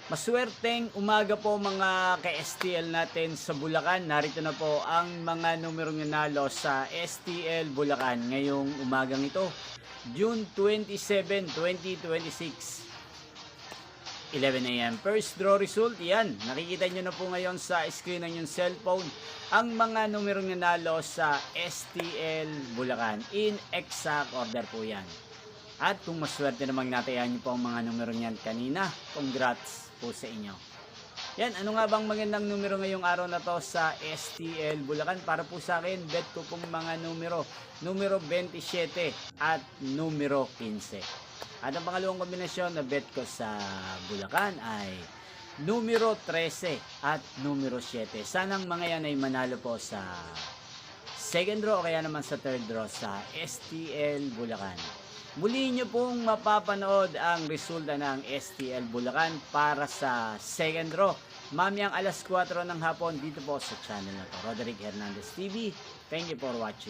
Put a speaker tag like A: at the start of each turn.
A: Maswerteng umaga po mga ka-STL natin sa Bulacan. Narito na po ang mga numerong nanalo sa STL Bulacan ngayong umagang ito, June 27, 2026. 11 a.m. First draw result, yan. Nakikita nyo na po ngayon sa screen ng yung cellphone ang mga numerong nanalo sa STL Bulacan. In exact order po yan. At kung maswerte namang natayaan nyo po ang mga numero niyan kanina, congrats po sa inyo. Yan, ano nga bang magandang numero ngayong araw na to sa STL Bulacan? Para po sa akin, bet ko pong mga numero 27 at numero 15. At ang pangalawang kombinasyon na bet ko sa Bulacan ay numero 13 at numero 7. Sanang mga yan ay manalo po sa second draw o kaya naman sa third draw sa STL Bulacan. Muli nyo pong mapapanood ang resulta ng STL Bulacan para sa second draw mamayang alas 4 ng hapon dito po sa channel na to, Roderick Hernandez TV. Thank you for watching.